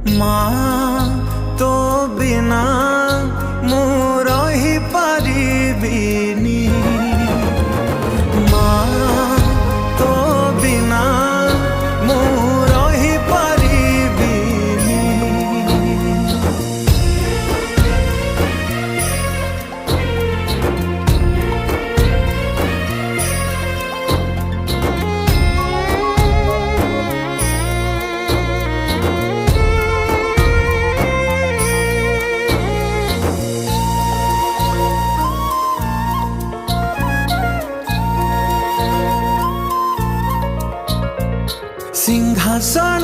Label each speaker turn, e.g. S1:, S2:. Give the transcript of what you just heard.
S1: माँ तो बिना मु रही पारिबिनी, माँ तो बिना मु रही पारिबिनी। सिंहासन